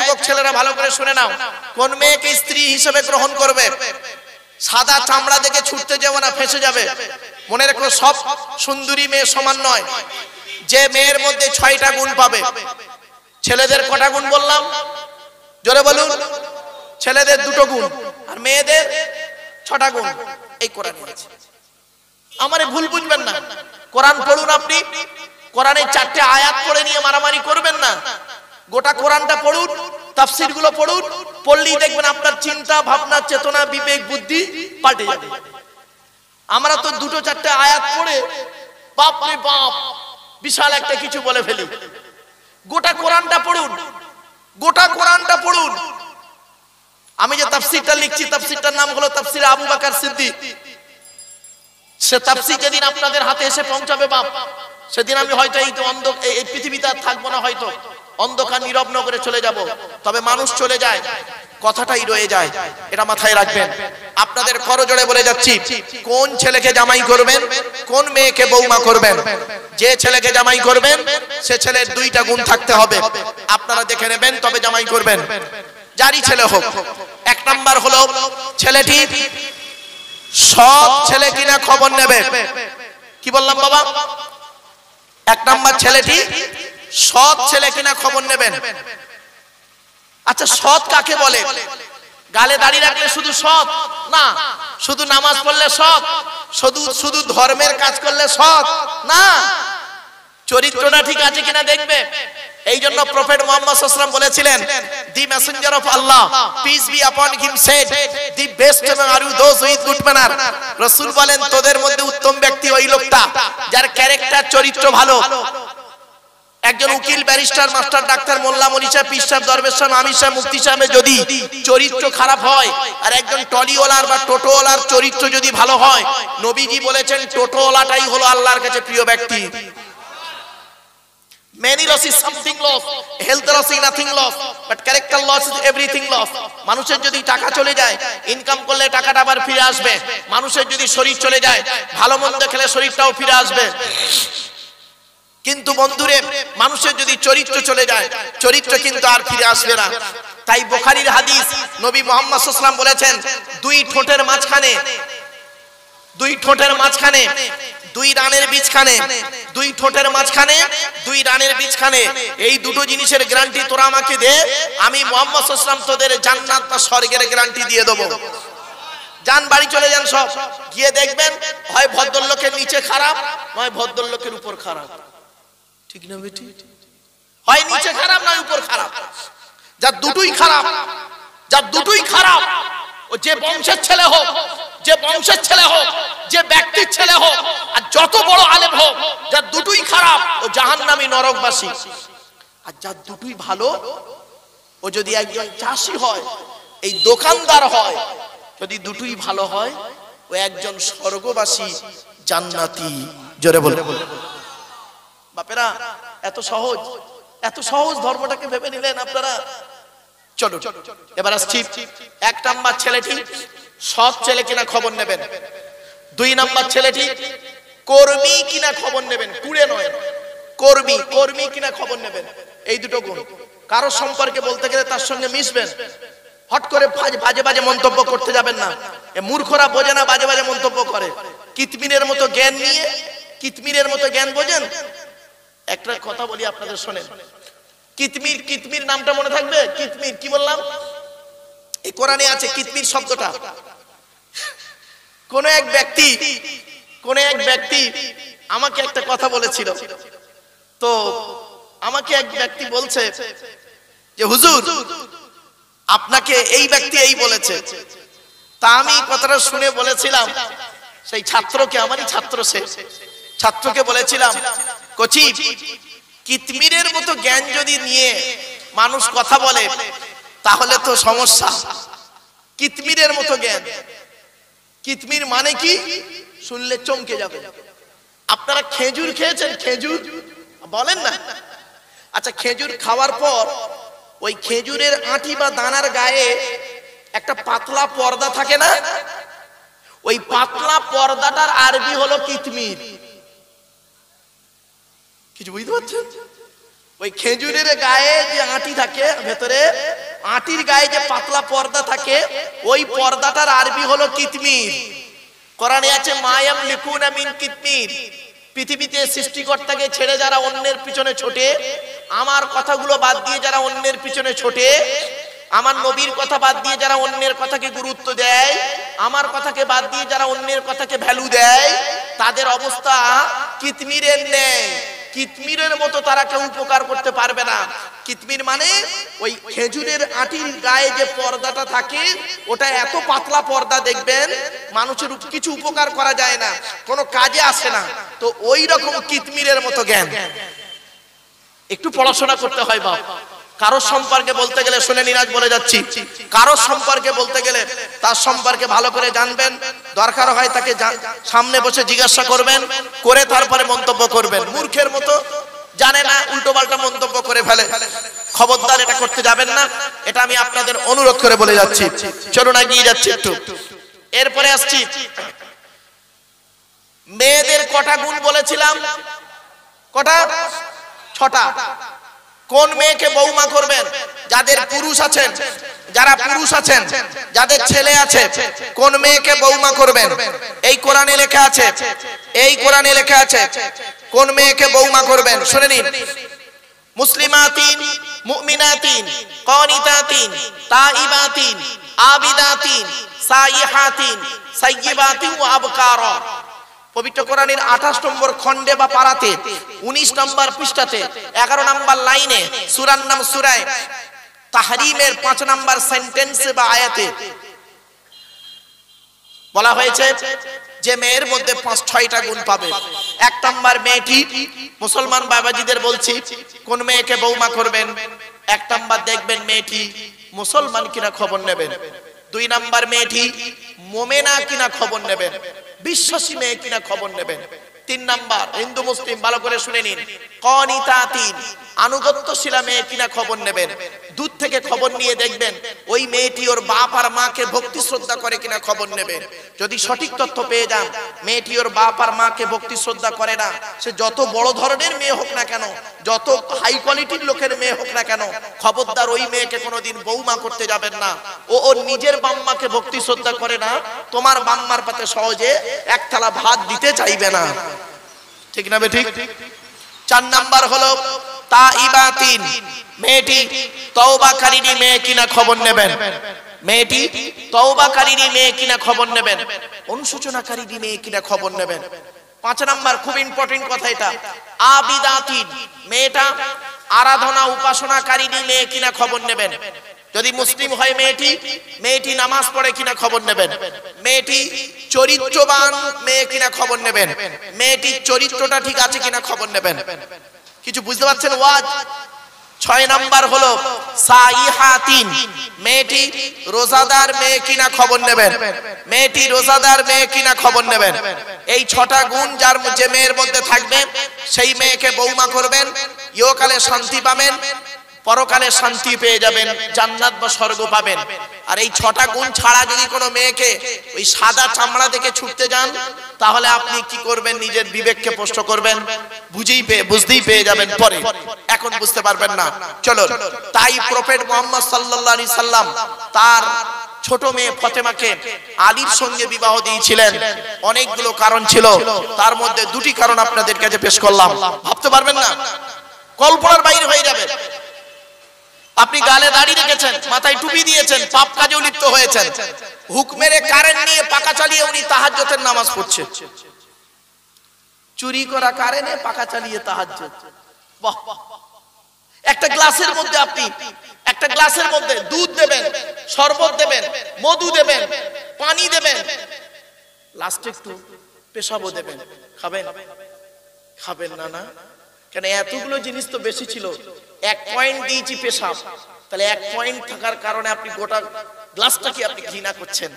যুবক ছেলেরা ভালো করে শুনে নাও, কোন মেয়েকে স্ত্রী হিসেবে গ্রহণ করবে, সাদা চামড়া দেখে ছুটতে যাবে না, ফেঁসে যাবে। মনে রেখো, সব সুন্দরী মেয়ে সমান নয়। যে মেয়ের মধ্যে 6টা গুণ পাবে। ছেলেদের কটা গুণ বললাম জোরে বলুন? ছেলেদের 2টো গুণ আর মেয়েদের 6টা গুণ। এই কোরআন আছে। আমারে ভুল বুঝবেন না, কোরআন পড়ুন। আপনি কোরআনের 4টে আয়াত পড়ে নিয়ে মারামারি করবেন না। গোটা কোরআনটা পড়ুন, তাফসীর গুলো পড়ুন। পড়লেই দেখবেন আপনার চিন্তা ভাবনা, চেতনা, বিবেক, বুদ্ধি পাল্টে যাবে। আমরা তো 2-4টে আয়াত পড়ে বাপ রে বাপ বিশাল একটা কিছু বলে ফেলি। গোটা কোরআনটা পড়ুন, গোটা কোরআনটা পড়ুন। আমি যে তাফসীরটা লিখছি, তাফসীরটার নাম হলো তাফসীর আবু বকর সিদ্দিক। সে তাফসীর যেদিন আপনাদের হাতে এসে পৌঁছাবে বাপ, সেদিন আমি হয়তো এই পৃথিবীতে আর থাকবো না, হয়তো অন্ধকার নীরব নগরে চলে যাব। তবে মানুষ চলে যায়, কথাটাই রয়ে যায়। এটা মাথায় রাখবেন। আপনাদের করজোড়ে বলে যাচ্ছি, কোন ছেলেকে জামাই করবেন, কোন মেয়েকে বৌমা করবেন। যে ছেলেকে জামাই করবেন সে ছেলের 2টা গুণ থাকতে হবে। আপনারা দেখে নেবেন, তবে জামাই করবেন, যারই ছেলে হোক। 1 নাম্বার হলো ছেলেটি সৎ ছেলে কিনা খবর নেবে। কি বললাম বাবা? 1 নাম্বার ছেলেটি সৎ ছেলে কিনা খবর নেবেন। আচ্ছা, সৎ কাকে বলে? গালে দাড়ি রাখলে শুধু সৎ না, শুধু নামাজ পড়লে সৎ, শুধু ধর্মের কাজ করলে সৎ না, চরিত্রটা ঠিক আছে কিনা দেখবে। এই জন্য প্রফেট মুহাম্মদ সাল্লাল্লাহু আলাইহি ওয়াসাল্লাম বলেছিলেন, the messenger of Allah peace be upon him said, the best are you those with good manner. রাসূল বলেন, তোদের মধ্যে উত্তম ব্যক্তি ওই লোকটা যার ক্যারেক্টার, চরিত্র ভালো। একজন উকিল, ব্যারিস্টার, মাস্টার, ডাক্তার, মোল্লা, মৌলভী সাহেব, পীর সাহেব, দরবেশ সাহেব, আমির সাহেব, মুফতি সাহেবের যদি চরিত্র খারাপ হয়, আর একজন টলিওয়ালার বা টোটোওয়ালার চরিত্র যদি ভালো হয়, নবীজি বলেছেন টোটোওয়ালাটাই হলো আল্লাহর কাছে প্রিয় ব্যক্তি। Many loss is something loss, health loss is nothing loss, but character loss is everything loss. মানুষের যদি টাকা চলে যায়, ইনকাম করলে টাকাটা আবার ফিরে আসবে। মানুষের যদি শরীর চলে যায়, ভালো মন্দ খেলে শরীরটাও ফিরে আসবে। কিন্তু বন্ধুরে, মানুষের যদি চরিত্র চলে যায়, চরিত্র কিন্তু আর ফিরে আসবে না। তাই বুখারীর হাদিস, নবী মুহাম্মদ সাল্লাল্লাহু আলাইহি ওয়াসাল্লাম বলেছেন, 2 ঠোঁটের মাঝখানে, 2 ঠোঁটের মাঝখানে, 2 রানের বীজখানে, 2 ঠোঁটের মাঝখানে, 2 রানের বীজখানে, এই 2টো জিনিসের গ্যারান্টি তোরা আমাকে দে, আমি মুহাম্মদ সাল্লাল্লাহু আলাইহি ওয়াসাল্লাম তোদের জান্নাত বা স্বর্গের গ্যারান্টি দিয়ে দেব। যান বাড়ি চলে যান, সব গিয়ে দেখবেন হয় ভদ্রলোকের নিচে খারাপ, নয় ভদ্রলোকের উপর খারাপ। ঠিক না বেটি? হয় নিচে খারাপ নয় উপর খারাপ। যার দুটোই খারাপ, যার দুটোই খারাপ, ও যে বংশের ছেলে হোক, যে বংশের ছেলে হোক, যে ব্যক্তির ছেলে হোক, আর যত বড় আলেম হোক, যার দুটোই খারাপ ও জাহান্নামী, নরকবাসী। আর যার দুটোই ভালো, ও যদি একজন চাষি হয়, এই দোকানদার হয়, যদি দুটোই ভালো হয়, ও একজন স্বর্গবাসী, জান্নাতি। জোরে বলে। বাপেরা, এত সহজ, এত সহজ ধর্মটাকে ভেবে নিলেন আপনারা। চলো এবার আসছি। 1 নাম্বার ছেলেটি সৎ ছেলে কিনা খবর নেবেন। 2 নাম্বার ছেলেটি কর্মী কিনা খবর নেবেন, কুড়ে নয়, কর্মী, কর্মী কিনা খবর নেবেন। এই 2টো গুণ। কারো সম্পর্কে বলতে গেলে তার সঙ্গে মিশবেন, হট করে বাজে বাজে মন্তব্য করতে যাবেন না। এ মূর্খরা বোঝে না, বাজে বাজে মন্তব্য করে। কিতমিরের মতো জ্ঞান নিয়ে, কিতমিরের মতো জ্ঞান বোঝেন? একটা কথা বলি আপনাদের শোনেন। কিতমির, কিতমির নামটা মনে থাকবে? কিতমির কি বললাম? এই কোরআনে আছে কিতমির শব্দটা। কোন এক ব্যক্তি আমাকে একটা কথা বলেছিল। তো আমাকে এক ব্যক্তি বলছে যে হুজুর, আপনাকে এই ব্যক্তি এই বলেছে। তা আমি কথাটা শুনে বলেছিলাম সেই ছাত্রকে, আমারই ছাত্র, সে ছাত্রকে বলেছিলাম, কোচি, কিতমিরের মতো জ্ঞান যদি নিয়ে মানুষ কথা বলে তাহলে তো সমস্যা। কিতমিরের মতো জ্ঞান, কিতমির মানে কি শুনলে চমকে যাবে। আপনারা খেজুর খেয়েছেন? খেজুর বলেন না? আচ্ছা, খেজুর খাওয়ার পর ওই খেজুরের আঁটি বা দানার গায়ে একটা পাতলা পর্দা থাকে না? ওই পাতলা পর্দাটার আরবি হলো কিতমির। কিছু বুঝতে পারছেন? ওই খেজুরের গায়ে যে আঁটি থাকে ভেতরে, আঁটির গায়ে যে পাতলা পর্দা থাকে, ওই পর্দাটার আরবি হলো কিতমির। কোরআনে আছে মায়াম লিকুনা মিন কিতমির। পৃথিবীতে সৃষ্টিকর্তাকে ছেড়ে যারা অন্যের পিছনে ছোটে, আমার কথাগুলো বাদ দিয়ে যারা অন্যের পিছনে ছোটে, আমার নবীর কথা বাদ দিয়ে যারা অন্যের কথাকে গুরুত্ব দেয়, আমার কথাকে বাদ দিয়ে যারা অন্যের কথাকে ভ্যালু দেয়, তাদের অবস্থা কিতমিরের নেই। কিতমিরের মতো তারা কেউ উপকার করতে পারবে না। কিতমির মানে ওই খেজুরের আঁটির গায়ে যে পর্দাটা থাকে, ওটা এত পাতলা পর্দা দেখবেন মানুষের কিছু উপকার করা যায় না, কোনো কাজে আসে না। তো ওই রকম কিতমিরের মতো জ্ঞান। একটু পড়াশোনা করতে হয় বাপ। কারো সম্পর্কে বলতে গেলে, শুনে নিরাজ বলে যাচ্ছি, কারো সম্পর্কে বলতে গেলে তার সম্পর্কে ভালো করে জানবেন। দরকার হয় তাকে সামনে বসে জিজ্ঞাসা করবেন, করে তারপরে মন্তব্য করবেন। মূর্খের মতো জানে না, উল্টো পাল্টা মন্তব্য করে ফেলে। খবরদার এটা করতে যাবেন না, এটা আমি আপনাদের অনুরোধ করে বলে যাচ্ছি। চলুন এগিয়ে যাচ্ছি একটু। এরপরে আসছি, মেয়েদের কটা গুণ বলেছিলাম? কটা? 6টা। কোন মেয়েকে বৌমা করবেন? যাদের পুরুষ আছেন, যারা পুরুষ আছেন, যাদের ছেলে আছে, কোন মেয়েকে বৌমা করবেন? এই কোরআনে লেখা আছে, এই কোরআনে লেখা আছে কোন মেয়েকে বৌমা করবেন। শুনে নিন, মুসলিমাতিন মুমিনাতিন কানিতাতিন তাইবাতিন আবিদাতিন সাইহাতিন সাইয়্যিবাতিন ওয়া আবকারা। পবিত্র কোরআনের 28 নম্বর খণ্ডে বা পারাতে 19 নম্বর পৃষ্ঠাতে 11 নম্বর লাইনে সূরার নাম সূরা তাহরিমের 5 নম্বর সেন্টেন্সে বা আয়াতে বলা হয়েছে যে মেয়ের মধ্যে 5-6টা গুণ পাবে। 1 নম্বর মেয়েটি, মুসলমান বাবাজিদের বলছি, কোন মেয়েকে বৌমা করবেন? 1 নম্বর দেখবেন মেয়েটি মুসলমান কিনা খবর নেবেন। 2 নম্বর মেয়েটি মুমিনা কিনা খবর নেবেন, বিশ্বাসী মেয়ে কিনা খবর নেবেন। 3 নম্বর হিন্দু মুসলিম, ভালো করে শুনে নিন, কানিতাতিন আনুগত্যশীলা মেয়ে কিনা খবর নেবেন। দূর থেকে খবর নিয়ে দেখবেন ওই মেয়েটি ওর বাপ আর মাকে ভক্তি শ্রদ্ধা করে কিনা খবর নেবেন। যদি সঠিক তথ্য পেয়ে যান মেয়েটি ওর বাপ আর মাকে ভক্তি শ্রদ্ধা করে না, সে যত বড় ধরনের মেয়ে হোক না কেন, যত হাই কোয়ালিটির লোকের মেয়ে হোক না কেন, খবরদার ওই মেয়েকে কোনোদিন বৌমা করতে যাবেন না। ও ওর নিজের বাম্মাকে ভক্তি শ্রদ্ধা করে না, তোমার বাম্মার পাতে সহজে এক থালা ভাত দিতে চাইবে না। ঠিক না বেঠিক? 4 নাম্বার হলো তাইবাতিন, মেয়েটি তওবাকারিনী মেয়ে কিনা খবর নেবেন। মেয়েটি তওবাকারিনী মেয়ে কিনা খবর নেবেন, অনুশোচনাকারিনী মেয়ে কিনা খবর নেবেন। 5 নাম্বার, খুব ইম্পর্টেন্ট কথা এটা, আবিদাতিন, মেয়েটা আরাধনা উপাসনাকারিনী মেয়ে কিনা খবর নেবেন। যদি মুসলিম হয় মেয়েটি, মেয়েটি নামাজ পড়ে কিনা খবর নেবেন। মেয়েটি চরিত্রবান মেয়ে কিনা খবর নেবেন। মেয়েটির চরিত্রটা ঠিক আছে কিনা খবর নেবেন। কিছু বুঝতে পারছেন ওয়াজ? 6 নাম্বার হলো সাইহাতিন, মেয়েটি রোজাদার মেয়ে কিনা খবর নেবেন। মেয়েটি রোজাদার মেয়ে কিনা খবর নেবেন। এই 6টা গুণ যার যে মেয়ের মধ্যে থাকবে সেই মেয়েকে বৌমা করবেন। ইহকালে শান্তি পাবেন, পরকালে শান্তি পেয়ে যাবেন, জান্নাত বা স্বর্গ পাবেন। আর এই 6টা গুণ ছাড়া যদি কোনো মেয়েকে ওই সাদা চামড়া দেখে ছুটতে যান, তাহলে আপনি কি করবেন? নিজের বিবেককে প্রশ্ন করবেন, বুঝতেই পেয়ে যাবেন পরে, এখন বুঝতে পারবেন না। চলো, তাই প্রফেট মুহাম্মদ সাল্লাল্লাহু আলাইহি সাল্লাম তার ছোট মেয়ে ফাতেমাকে আলীর সঙ্গে বিবাহ দিয়েছিলেন। অনেকগুলো কারণ ছিল, তার মধ্যে 2টি কারণ আপনাদের কাছে পেশ করলাম। ভাবতে পারবেন না, কল্পনার বাইরে হয়ে যাবে। আপনি গালে দাড়ি রেখেছেন, মাথায় টুপি দিয়েছেন, পাপ কাজে লিপ্ত হয়েছেন, হুকমের কারেন্ট নিয়ে পাকা চালিয়ে উনি তাহাজ্জুদের নামাজ পড়ছেন। চুরি করা কারেন্টে পাকা চালিয়ে তাহাজ্জুদ। বাহ! একটা গ্লাসের মধ্যে আপনি একটা গ্লাসের মধ্যে দুধ দেবেন, শরবত দেবেন, মধু দেবেন, পানি দেবেন, লাস্টে একটু পেশাবও দেবেন। খাবেন? খাবেন না? না কেন? এতগুলো জিনিস তো বেশি ছিল, 1 পয়েন্ট দিয়েছি পেশাব, তাহলে 1 পয়েন্ট থাকার কারণে আপনি গোটা গ্লাসটাকে আপনি ঘৃণা করছেন।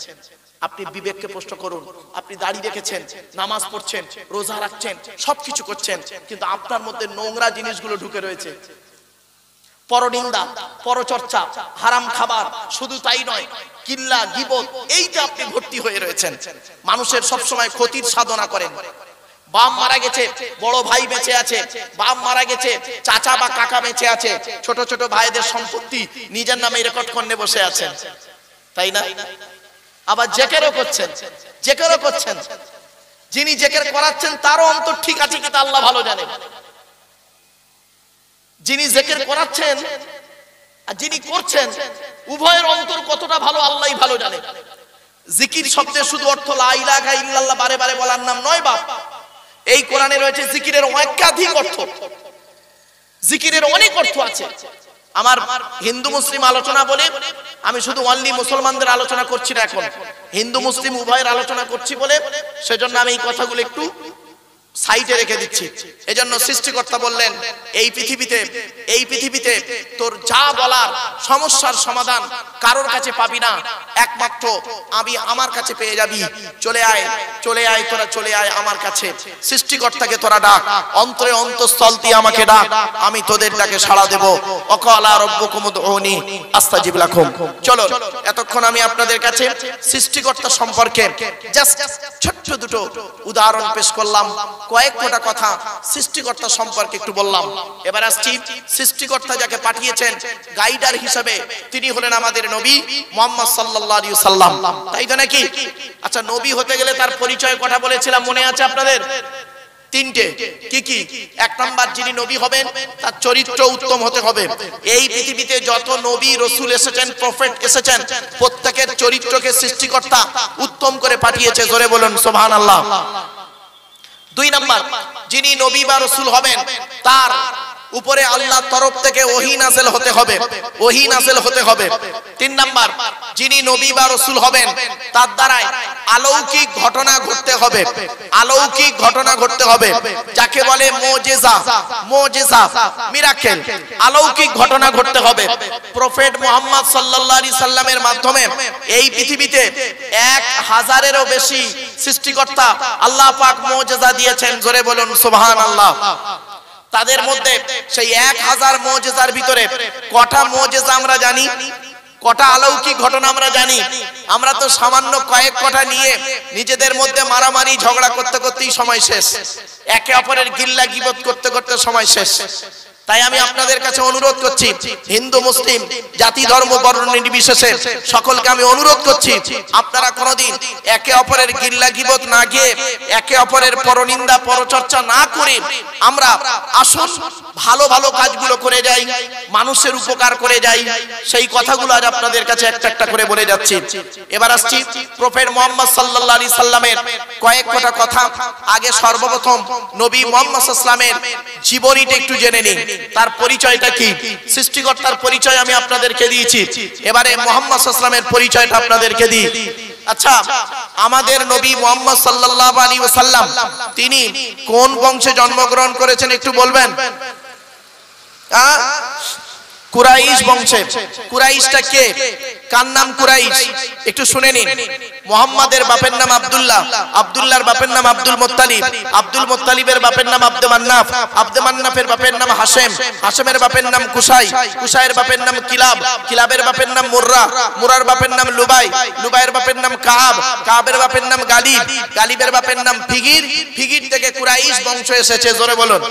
আপনি বিবেককে প্রশ্ন করুন। আপনি দাড়ি রেখেছেন, নামাজ পড়ছেন, রোজা রাখছেন, সবকিছু করছেন, কিন্তু আপনার মধ্যে নোংরা জিনিসগুলো ঢুকে রয়েছে। পরনিন্দা, পরচর্চা, হারাম খাবার, শুধু তাই নয়, কিল্লা, গীবত, এইটা আপনি ভর্তি হয়ে রয়েছেন। মানুষের সবসময় ক্ষতির সাধনা করেন, বাপ মারা গেছে, বড় ভাই বেঁচে আছে, বাপ মারা গেছে, চাচা বা কাকা বেঁচে আছে, ছোট ছোট ভাইদের সম্পত্তি নিজের নামে রেকর্ড করে বসে আছেন, তাই না? আবার জেকেরও করছেন, যিনি জেকের করাচ্ছেন তারও অন্তর ঠিক আছে কিনা আল্লাহ ভালো জানেন। যিনি জেকের করাচ্ছেন আর যিনি করছেন উভয়ের অন্তর কতটা ভালো আল্লাহই ভালো জানে। জিকির শব্দের শুধু অর্থ লা ইলাহা ইল্লাল্লাহ বারে বারে বলার নাম নয় বাপ। এই কোরআনে রয়েছে জিকিরের একাধিক অর্থ, জিকিরের অনেক অর্থ আছে। আমার হিন্দু মুসলিম আলোচনা বলে আমি শুধু অনলি মুসলমানদের আলোচনা করছি না, এখন হিন্দু মুসলিম উভয়ের আলোচনা করছি বলে সেজন্য আমি এই কথাগুলো একটু সাইডে রেখে দিচ্ছি। এজন্য সৃষ্টিকর্তা বললেন এই পৃথিবীতে তোর যা বলার সমস্যার সমাধান কারোর কাছে পাবি না, একমাত্র আমি আমার কাছে পেয়ে যাবি। চলে আয় তোরা চলে আয় আমার কাছে। সৃষ্টিকর্তাকে তোরা ডাক, অন্তরে অন্তঃস্থল দিয়ে আমাকে ডাক, আমি তোদের ডাকে সাড়া দেব। ওয়াকালা রাব্বুকুম উদউনি আস্তাজিব লাকুম। চলো এতক্ষণ আমি আপনাদের কাছে সৃষ্টিকর্তা সম্পর্কে জাস্ট ছোট্ট দুটো উদাহরণ পেশ করলাম, কয়েকটা কথা সৃষ্টিকর্তা সম্পর্কে একটু বললাম। এবার আসছি সৃষ্টিকর্তা যাকে পাঠিয়েছেন গাইডার হিসেবে, তিনি হলেন আমাদের নবী মুহাম্মদ সাল্লাল্লাহু আলাইহি ওয়াসাল্লাম, তাই তো নাকি? আচ্ছা, নবী হতে গেলে তার পরিচয় কথা বলেছিলাম, মনে আছে আপনাদের? তিনটে। কি? এক নাম্বার, যিনি নবী হবেন তার চরিত্র উত্তম হতে হবে। এই পৃথিবীতে যত নবী রাসূল এসেছেন, প্রফেট এসেছেন, প্রত্যেকের চরিত্রকে সৃষ্টিকর্তা উত্তম করে পাঠিয়েছে। জোরে বলুন সুবহানাল্লাহ। দুই নাম্বার, যিনি নবী বা রাসূল হবেন তার উপরে আল্লাহর তরফ থেকে ওহী নাযিল হতে হবে। তিন নাম্বার, যিনি নবী বা রাসূল হবেন তার দ্বারা অলৌকিক ঘটনা ঘটতে হবে, যাকে বলে মুজিজা মিরাকেল। অলৌকিক ঘটনা ঘটতে হবে। প্রফেট মুহাম্মদ সাল্লাল্লাহু আলাইহি সাল্লামের মাধ্যমে এই পৃথিবীতে 1000-এরও বেশি সৃষ্টিকর্তা আল্লাহ পাক মুজিজা দিয়েছেন। জোরে বলুন সুবহানাল্লাহ। তাদের মধ্যে সেই 1000 মুজিজার ভিতরে কটা মুজিজা আমরা জানি, কটা অলৌকিক ঘটনা আমরা জানি? আমরা তো সামান্য কয়েক কটা নিয়ে নিজেদের মধ্যে মারামারি ঝগড়া করতে করতেই সময় শেষ, একে অপরের গিল্লা গিবত করতে করতে সময় শেষ। তাই আমি আপনাদের কাছে অনুরোধ করছি, হিন্দু মুসলিম জাতি ধর্ম বর্ণ নির্বিশেষে সকলকে আমি অনুরোধ করছি, আপনারা কোনোদিন একে অপরের গিল্লা গিবত না গিয়ে, একে অপরের পরনিন্দা পরচর্চা না করে আমরা আসুন ভালো ভালো কাজগুলো করে যাই, মানুষের উপকার করে যাই। সেই কথাগুলো আজ আপনাদের কাছে একটা একটা করে বলে যাচ্ছি। এবার আসছি প্রফেট মুহাম্মদ সাল্লাল্লাহু আলাইহি সাল্লামের কয়েক কথা। আগে সর্বপ্রথম নবী মুহাম্মদ সাল্লাল্লাহু আলাইহি সাল্লামের জীবনীটা একটু জেনে নিন, তার পরিচয়টা কি। সৃষ্টিকর্তার পরিচয় আমি আপনাদেরকে দিয়েছি, এবারে মুহাম্মদ সাল্লাল্লাহু আলাইহি সাল্লামের পরিচয়টা আপনাদেরকে দিই। আচ্ছা, আমাদের নবী মুহাম্মদ সাল্লাল্লাহু আলাইহি ওয়াসাল্লাম তিনি কোন বংশে জন্মগ্রহণ করেছেন একটু বলবেন? কুরাইশ বংশে। কুরাইশটা কে? কার নাম কুরাইশ? একটু শুনে নিন। মুহাম্মাদের বাপের নাম আব্দুল্লাহ, আব্দুল্লাহর বাপের নাম আব্দুল মুত্তালিব, আব্দুল মুত্তালিবের বাপের নাম আব্দে মান্নাফ, আব্দে মান্নাফের বাপের নাম হাশেম, হাশেমের বাপের নাম কুসাই, কুসাইয়ের বাপের নাম কিলাব, কিলাবের বাপের নাম মুররা, মুরার বাপের নাম লুবাই, লুবাইয়ের বাপের নাম কাব, কাবের বাপের নাম গালিব, গালিবের বাপের নাম ফিগির, ফিগির থেকে কুরাইশ বংশ এসেছে। জোরে বলুন।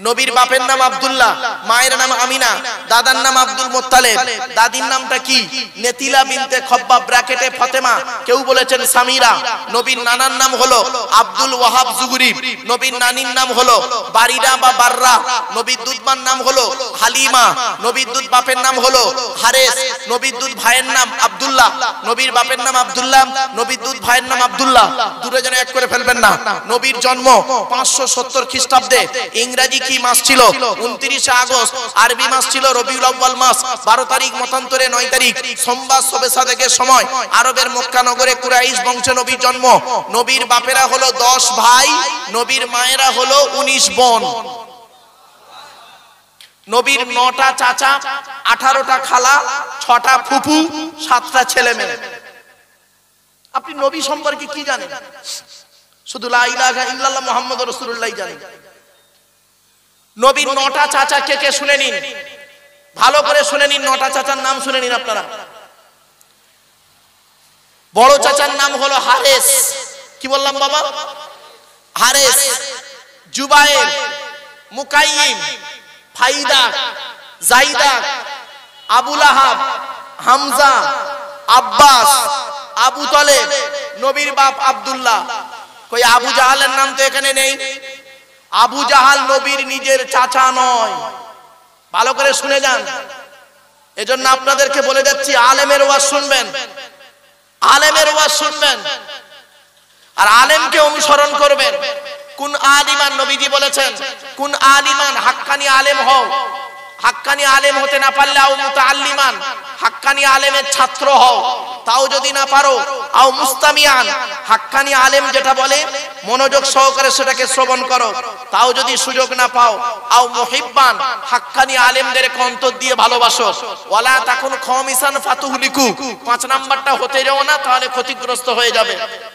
নবীর বাপের নাম আব্দুল্লাহ, মায়ের নাম আমিনা, দাদার নাম আব্দুল মুত্তালিব, দাদির নামটা কি? নেতিলা বিনতে খব্বাব ব্র্যাকেটে ফাতেমা, কেউ বলেছেন সামিরা। নবীর নানার নাম হলো আব্দুল ওয়াহাব জুহরি, নবীর নানির নাম হলো বারিদা বা বাররা, নবীর দুধমার নাম হলো হালিমা, নবীর দুধ বাপের নাম হলো হারেস, নবীর দুধ ভাইয়ের নাম আব্দুল্লাহ, নবীর বাপের নাম আব্দুল্লাহ, নবীর দুধ ভাইয়ের নাম আব্দুল্লাহ। দুটোজনে এক করে ফেলবেন না। নবীর জন্ম 570 খ্রিস্টাব্দে। ইংরেজি কি মাস ছিল? 29 আগস্ট। আরবি মাস ছিল রবিউল আউয়াল মাস। 12 তারিখ মতান্তরে 9 তারিখ সোমবার শবে সাদেকের সময় আরবের মক্কা নগরে কুরাইশ বংশে নবীর জন্ম। নবীর বাপেরা হলো 10 ভাই, নবীর মায়েরা হলো 19 বোন। নবীর 9টা চাচা, 18টা খালা, 6টা ফুফু, 7টা ছেলে মেয়ে। আপনি নবী সম্পর্কে কি জানেন? শুধু লা ইলাহা ইল্লাল্লাহ মুহাম্মাদুর রাসূলুল্লাহ জানেন। নবীর 9টা চাচা কে কে শুনে নিন, ভালো করে শুনে নিন। 9টা চাচার নাম শুনে নিন আপনারা। বড় চাচার নাম হলো হারেস। কি বললাম বাবা? হারেস, জুবায়ের, মুকাইম, ফাইদা, জাইদা, আবু লাহাব, হামজা, আব্বাস, আবু তলেব, নবীর বাপ আব্দুল্লাহ। কই আবু জাহালের নাম তো এখানে নেই। আবু জাহাল নবীর নিজের চাচা নয়, ভালো করে শুনে যান। এজন্য আপনাদেরকে বলে যাচ্ছি, আলেমের ওয়াজ শুনবেন, আলেমের ওয়াজ শুনবেন, আর আলেমকে অনুসরণ করবেন। কোন আলিমান, নবীজি বলেছেন কোন আলিমান, হাক্কানি আলেম হও। হাক্কানি আলেম হতে না পারলে আও মুতাআল্লিমান, হাক্কানি আলেমের ছাত্র হও। তাও যদি না পারো আও মুস্তামিয়ান, হাক্কানি আলেম যেটা বলে মনোযোগ সহকারে সেটাকে শ্রবণ করো। তাও যদি সুযোগ না পাও আও মুহিব্বান, হাক্কানি আলেমদের অন্তর দিয়ে ভালোবাসো। ওয়ালা তাকুন খামিসান ফাতুহলিকু, 5 নাম্বারটা হতে যাও না, তাহলে ক্ষতিগ্রস্ত হয়ে যাবে।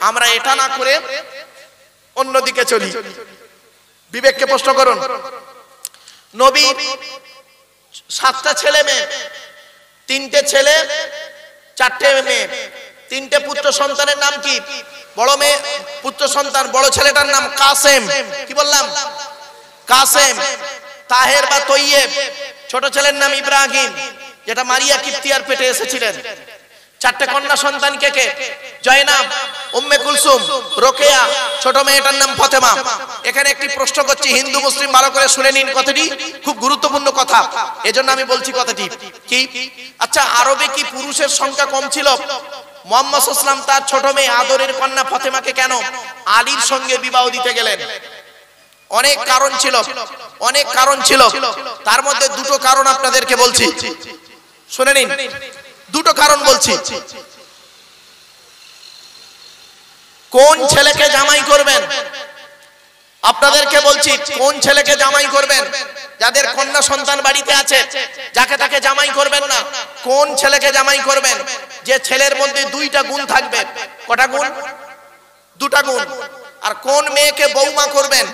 আমরা এটা না করে অন্যদিকে চলি। বিবেককে প্রশ্ন করুন। নবী 7টা ছেলে মেয়ে, 3টে ছেলে 4টে মেয়ে, 3টে পুত্র সন্তানের নাম কি? বড় মেয়ে পুত্র সন্তান, বড় ছেলেটার নাম কাসেম। কি বললাম? কাসেম। তাহের বা তৈয়েব। ছোট ছেলের নাম ইব্রাহিম, যেটা মারিয়া কিপ্তিয়ার পেটে এসেছিলেন। 4টে কন্যা সন্তান কে কে? জয়নাব, উম্মে কুলসুম, রোকেয়া, ছোট মেয়েটার নাম ফাতেমা। এখানে একটি প্রশ্ন করছি, হিন্দু মুসলিম ভালো করে শুনে নিন, কথাটি খুব গুরুত্বপূর্ণ কথা, এজন্য আমি বলছি কথাটি। কি আচ্ছা, আরবে কি পুরুষের সংখ্যা কম ছিল? মুহাম্মদ সাল্লাল্লাহু আলাইহি ওয়াসাল্লাম তার ছোট মেয়ে আদরের কন্যা ফাতেমাকে কেন আলীর সঙ্গে বিবাহ দিতে গেলেন? অনেক কারণ ছিল, অনেক কারণ ছিল। তার মধ্যে 2টো কারণ আপনাদেরকে বলছি, শুনে নিন। 2টো কারণ বলছি। কোন ছেলেকে জামাই করবেন? আপনাদেরকে বলছি, কোন ছেলেকে জামাই করবেন? যাদের কন্যা সন্তান বাড়িতে আছে, যাকে তাকে জামাই করবেন না। কোন ছেলেকে জামাই করবেন? যে ছেলের মধ্যে 2টা গুণ থাকবে। কটা গুণ? 2টা গুণ। আর কোন মেয়েকে বৌমা করবেন?